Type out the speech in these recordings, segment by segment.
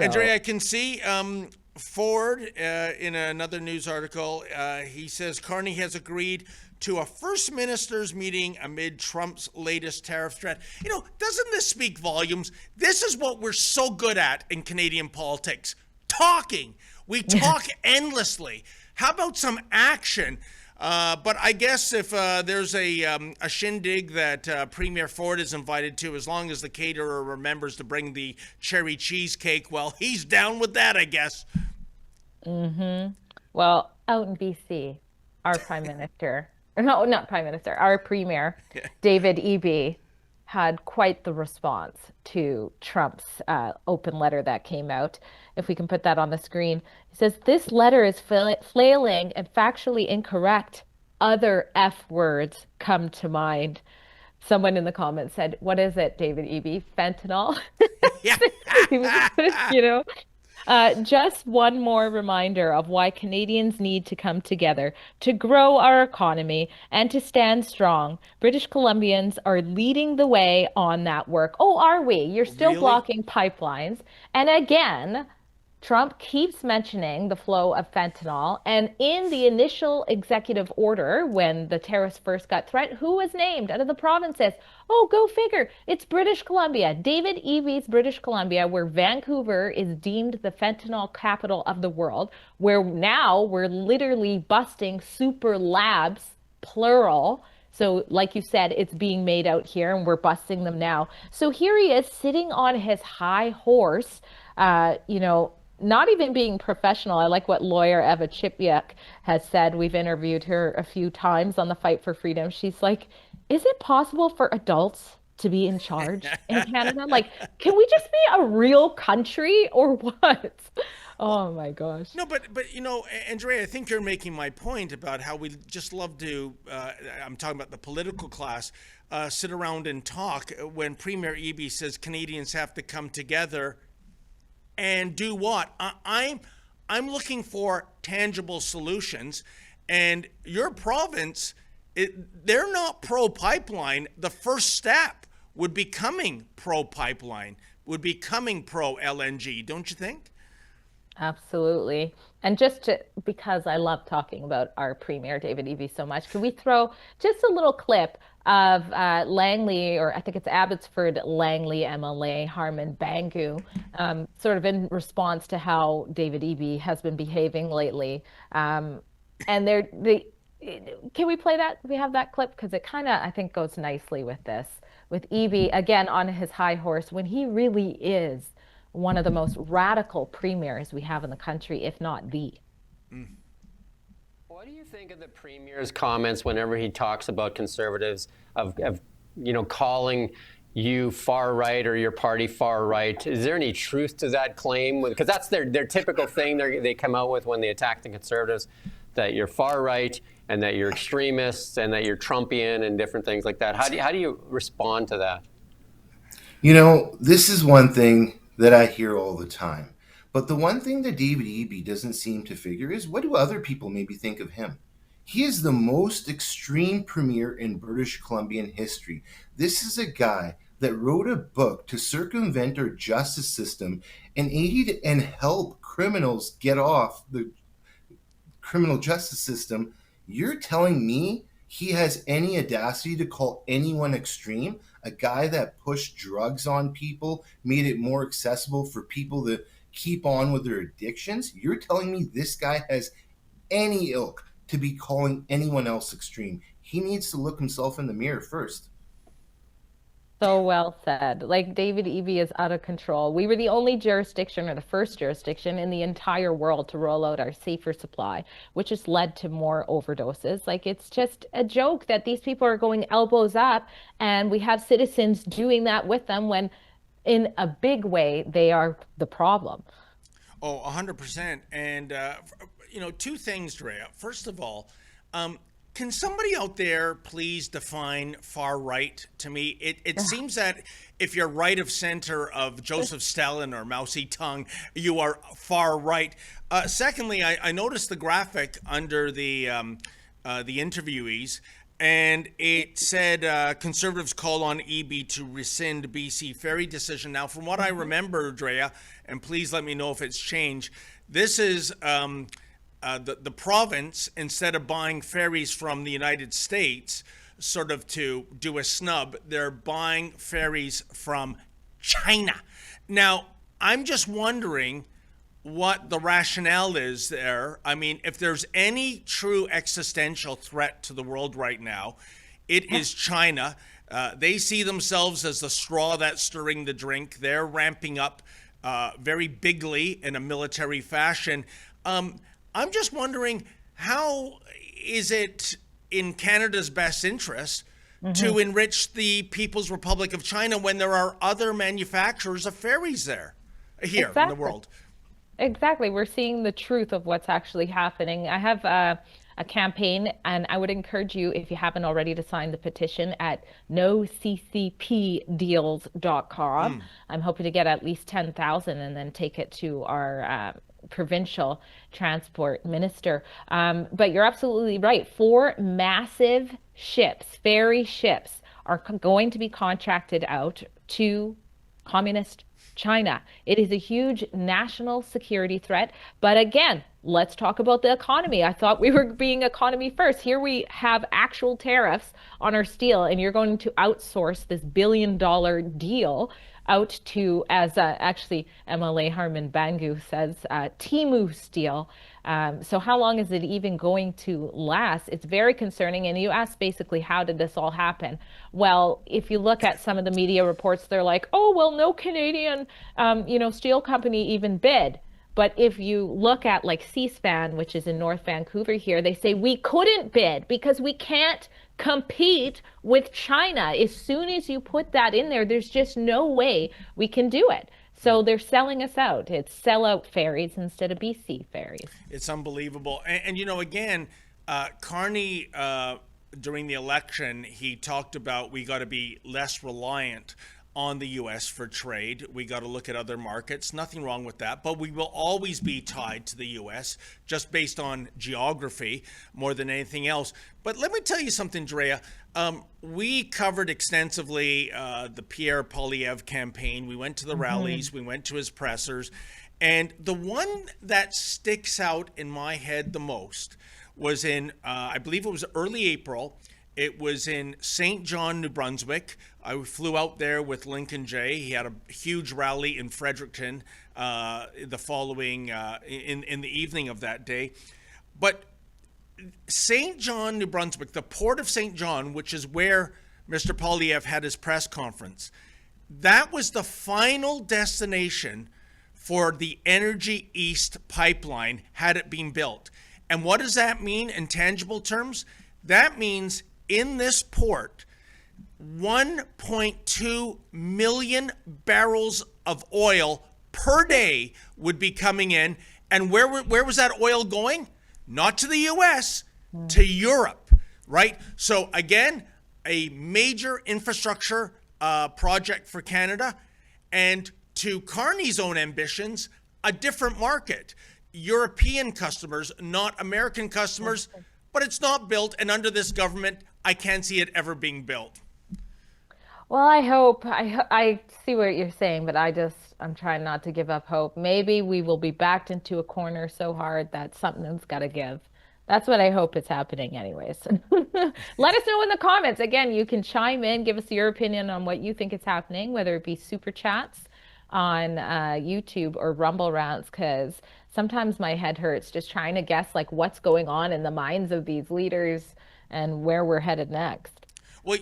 And So Dre, I can see Ford in another news article. He says Carney has agreed to a first minister's meeting amid Trump's latest tariff threat. Doesn't this speak volumes? This is what we're so good at in Canadian politics: talking. We talk endlessly. How about some action? But I guess if there's a shindig that Premier Ford is invited to, as long as the caterer remembers to bring the cherry cheesecake, well, he's down with that, I guess. well, out in BC, our prime minister, no, not prime minister, our premier, David Eby, had quite the response to Trump's open letter that came out. If we can put that on the screen, he says, "This letter is flailing and factually incorrect. Other F words come to mind." Someone in the comments said, "What is it, David Eby? Fentanyl?" Yeah. He was, you know. Just one more reminder of why Canadians need to come together to grow our economy and to stand strong. British Columbians are leading the way on that work. Oh, are we? You're still Really? blocking pipelines. And again, Trump keeps mentioning the flow of fentanyl. And in the initial executive order, when the tariffs first got threatened, who was named out of the provinces? Oh, go figure. It's British Columbia, David Eby's British Columbia, where Vancouver is deemed the fentanyl capital of the world, where now we're literally busting super labs, plural. So, like you said, it's being made out here and we're busting them now. So here he is sitting on his high horse, not even being professional. I like what lawyer Eva Chipiuk has said. We've interviewed her a few times on the Fight for Freedom. She's like, is it possible for adults to be in charge in Canada? Like, can we just be a real country or what? Well, Oh my gosh. no, but Andrea, I think you're making my point about how we just love to. I'm talking about the political class. Sit around and talk when Premier Eby says Canadians have to come together and do what? I'm looking for tangible solutions, and your province, they're not pro pipeline. The first step would be coming pro pipeline, would be coming pro LNG, don't you think? Absolutely. And just to, because I love talking about our premier, David Eby, so much, can we throw just a little clip of Langley, or I think it's Abbotsford Langley MLA Harman Bangu, sort of in response to how David Eby has been behaving lately. And can we play that? We have that clip because it kind of, I think, goes nicely with this. With Eby, again, on his high horse, when he really is one of the most radical premiers we have in the country, if not the. What do you think of the premier's comments whenever he talks about conservatives of calling you far right or your party far right? Is there any truth to that claim? Because that's their typical thing they come out with when they attack the conservatives, that you're far right and that you're extremists and that you're Trumpian and different things like that. How do you respond to that? This is one thing that I hear all the time. But the one thing that David Eby doesn't seem to figure is, what do other people maybe think of him? He is the most extreme premier in British Columbian history. This is a guy that wrote a book to circumvent our justice system and aid and help criminals get off the criminal justice system. You're telling me he has any audacity to call anyone extreme? A guy that pushed drugs on people, made it more accessible for people to keep on with their addictions? You're telling me this guy has any ilk to be calling anyone else extreme? He needs to look himself in the mirror first. So well said. Like David Eby is out of control. We were the only jurisdiction, or the first jurisdiction in the entire world to roll out our safer supply, which has led to more overdoses. Like it's just a joke that these people are going elbows up, and we have citizens doing that with them when, in a big way, they are the problem. Oh, 100%. And, two things, Drea. First of all, can somebody out there please define far right to me? It seems that if you're right of center of Joseph Stalin or Mao Zedong, you are far right. Secondly, I noticed the graphic under the interviewees, and it said Conservatives call on EB to rescind BC ferry decision. Now, from what I remember, Drea, and please let me know if it's changed, this is the province, instead of buying ferries from the United States, sort of to do a snub, they're buying ferries from China. Now, I'm just wondering what the rationale is there. I mean, if there's any true existential threat to the world right now, it is China. They see themselves as the straw that's stirring the drink. They're ramping up very bigly in a military fashion. I'm just wondering, how is it in Canada's best interest to enrich the People's Republic of China when there are other manufacturers of ferries here in the world? Exactly. We're seeing the truth of what's actually happening. I have a campaign, and I would encourage you, if you haven't already, to sign the petition at noccpdeals.com. I'm hoping to get at least 10,000 and then take it to our provincial transport minister. But you're absolutely right. 4 massive ships, ferry ships, are going to be contracted out to communist China. It is a huge national security threat. But again, let's talk about the economy. I thought we were being economy first. Here we have actual tariffs on our steel, and you're going to outsource this billion-dollar deal out to, as actually MLA Harman Bangu says, Timu steel. So how long is it even going to last? It's very concerning. And you asked basically, how did this all happen? Well, if you look at some of the media reports, they're like, oh, well, no Canadian, steel company even bid. But if you look at like C-SPAN, which is in North Vancouver here, they say we couldn't bid because we can't compete with China. As soon as you put that in there, there's just no way we can do it. So they're selling us out. It's sellout ferries instead of BC ferries. It's unbelievable. And again, Carney, during the election, he talked about we got to be less reliant on the U.S. for trade. We got to look at other markets. Nothing wrong with that. But we will always be tied to the U.S. just based on geography more than anything else. But let me tell you something, Drea. We covered extensively the Pierre Poilievre campaign. We went to the rallies. We went to his pressers. And the one that sticks out in my head the most was in, I believe it was early April. It was in St. John, New Brunswick. I flew out there with Lincoln Jay. He had a huge rally in Fredericton the following, in the evening of that day. But St. John, New Brunswick, the port of St. John, which is where Mr. Poilievre had his press conference, that was the final destination for the Energy East pipeline had it been built. And what does that mean in tangible terms? That means in this port, 1.2 million barrels of oil per day would be coming in. And where was that oil going? Not to the U.S., to Europe, right? So again, a major infrastructure project for Canada, and to Carney's own ambitions, a different market. European customers, not American customers, but it's not built. And under this government, I can't see it ever being built. Well, I hope, I see what you're saying, but I'm trying not to give up hope. Maybe we will be backed into a corner so hard that something's got to give. That's what I hope is happening anyways. Let us know in the comments. Again, you can chime in, give us your opinion on what you think is happening, whether it be super chats on YouTube or Rumble Rants, because sometimes my head hurts just trying to guess like what's going on in the minds of these leaders and where we're headed next. Well,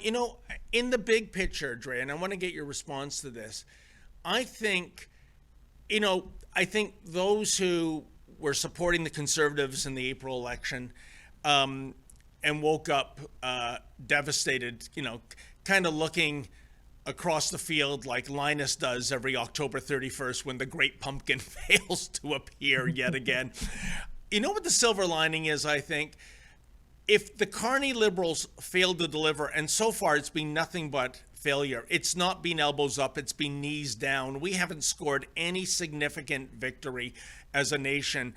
in the big picture, Dre, and I want to get your response to this, I think those who were supporting the Conservatives in the April election and woke up devastated, kind of looking across the field like Linus does every October 31st when the great pumpkin fails to appear yet again. You know what the silver lining is, I think? If the Carney Liberals failed to deliver, and so far it's been nothing but failure. It's not been elbows up, it's been knees down. We haven't scored any significant victory as a nation.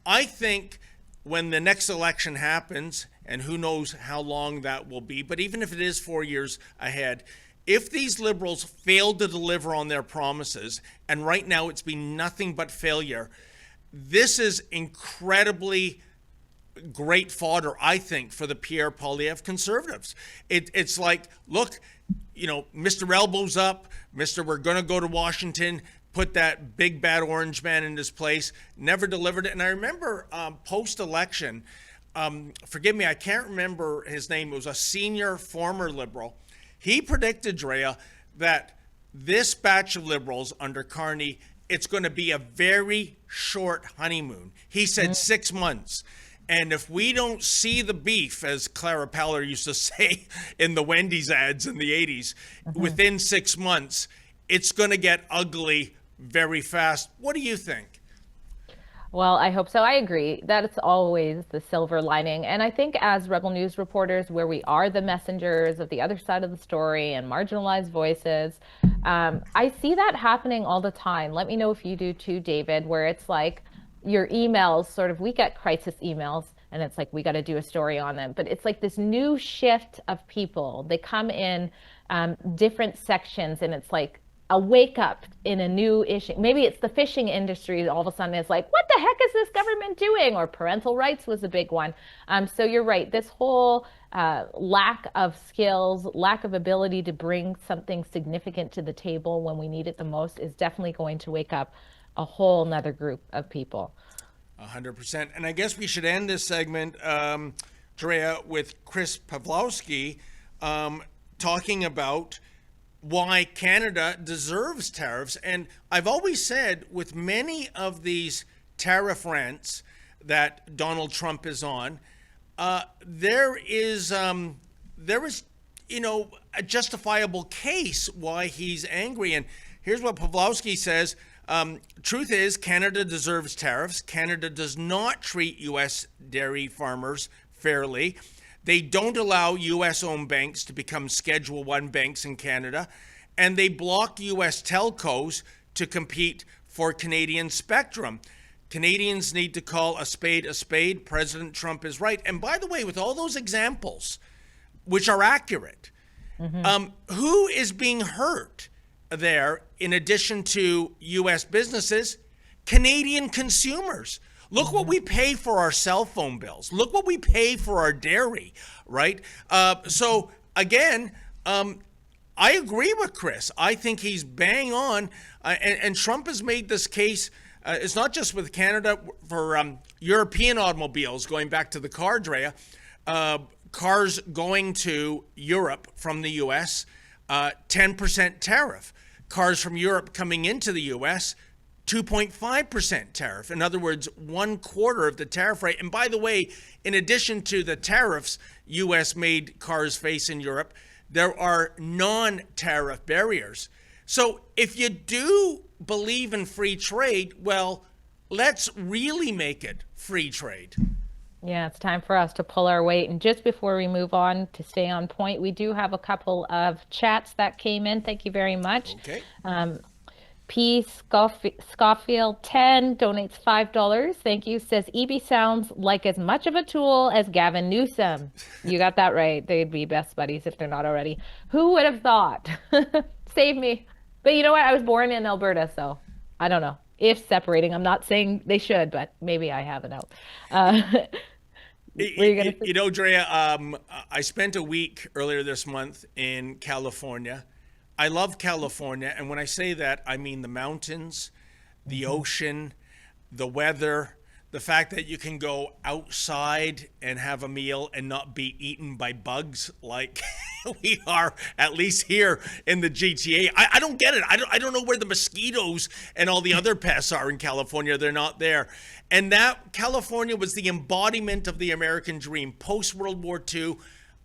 I think when the next election happens, and who knows how long that will be, but even if it is 4 years ahead, if these Liberals fail to deliver on their promises, and right now it's been nothing but failure, this is incredibly great fodder, I think, for the Pierre Poilievre Conservatives. It's like, look, Mr. Elbows up, Mr. We're going to go to Washington, put that big bad orange man in his place, never delivered it. And I remember post-election, forgive me, I can't remember his name. It was a senior former Liberal. He predicted, Drea, that this batch of Liberals under Carney, it's going to be a very short honeymoon. He said 6 months. And if we don't see the beef, as Clara Peller used to say in the Wendy's ads in the 80s, within 6 months, it's going to get ugly very fast. What do you think? Well, I hope so. I agree. That's always the silver lining. And I think as Rebel News reporters, where we are the messengers of the other side of the story and marginalized voices, I see that happening all the time. Let me know if you do too, David, where it's like, your emails sort of, we get crisis emails and it's like, we got to do a story on them. But it's like this new shift of people. They come in different sections and it's like a wake up in a new issue. Maybe it's the fishing industry. All of a sudden it's like, what the heck is this government doing? Or parental rights was a big one. So you're right. This whole lack of skills, lack of ability to bring something significant to the table when we need it the most is definitely going to wake up a whole nother group of people. 100%. And I guess we should end this segment, Drea, with Chris Pawlowski talking about why Canada deserves tariffs. And I've always said with many of these tariff rants that Donald Trump is on, there is a justifiable case why he's angry. And here's what Pawlowski says. Truth is, Canada deserves tariffs. Canada does not treat U.S. dairy farmers fairly. They don't allow U.S.-owned banks to become Schedule I banks in Canada, and they block U.S. telcos to compete for Canadian spectrum. Canadians need to call a spade a spade. President Trump is right. And by the way, with all those examples, which are accurate, who is being hurt there in addition to U.S. businesses? Canadian consumers. Look what we pay for our cell phone bills. Look what we pay for our dairy, right? So again, I agree with Chris. I think he's bang on. And Trump has made this case. It's not just with Canada, for European automobiles, going back to the car, Drea, cars going to Europe from the U.S., 10% tariff. Cars from Europe coming into the U.S., 2.5% tariff. In other words, 1/4 of the tariff rate. And by the way, in addition to the tariffs U.S.-made cars face in Europe, there are non-tariff barriers. So if you do believe in free trade, well, let's really make it free trade. Yeah, it's time for us to pull our weight. And just before we move on, to stay on point, we do have a couple of chats that came in. Thank you very much. Okay. P. Scofield 10 donates $5. Thank you. Says EB sounds like as much of a tool as Gavin Newsom. You got that right. They'd be best buddies if they're not already. Who would have thought? Save me. But you know what? I was born in Alberta, so I don't know. If separating, I'm not saying they should, but maybe I have it out. Drea, I spent a week earlier this month in California. I love California, and when I say that, I mean the mountains, the ocean, the weather, the fact that you can go outside and have a meal and not be eaten by bugs like we are, at least here in the GTA. I don't get it. I don't know where the mosquitoes and all the other pests are in California. They're not there. And that California was the embodiment of the American dream. Post-World War II,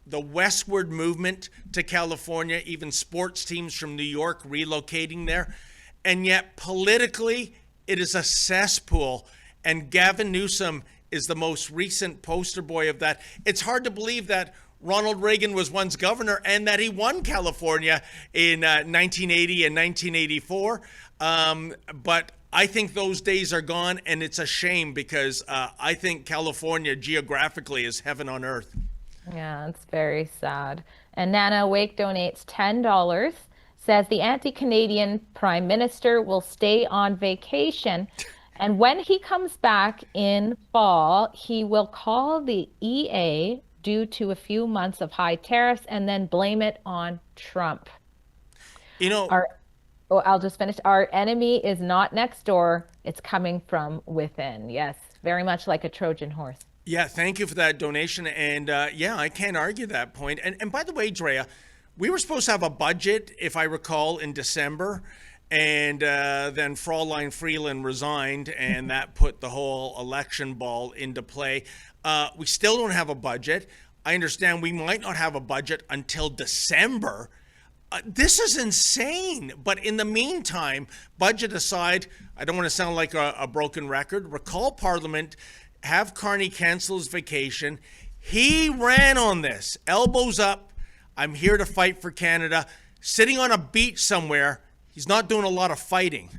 the westward movement to California, even sports teams from New York relocating there. And yet politically, it is a cesspool. And Gavin Newsom is the most recent poster boy of that. It's hard to believe that Ronald Reagan was once governor and that he won California in 1980 and 1984. But I think those days are gone, and it's a shame because I think California geographically is heaven on earth. Yeah, it's very sad. And Nana Wake donates $10, says the anti-Canadian Prime Minister will stay on vacation. And when he comes back in fall, he will call the EA due to a few months of high tariffs and then blame it on Trump. You know, I'll just finish. Our enemy is not next door. It's coming from within. Yes, very much like a Trojan horse. yeah, thank you for that donation. And yeah, I can't argue that point. And by the way, Drea, we were supposed to have a budget, if I recall, in December. And then Fraulein Freeland resigned, and that put the whole election ball into play. We still don't have a budget. I understand we might not have a budget until December. This is insane. But in the meantime, budget aside, I don't want to sound like a broken record. Recall Parliament, have Carney cancel his vacation. He ran on this, elbows up. I'm here to fight for Canada. Sitting on a beach somewhere, he's not doing a lot of fighting.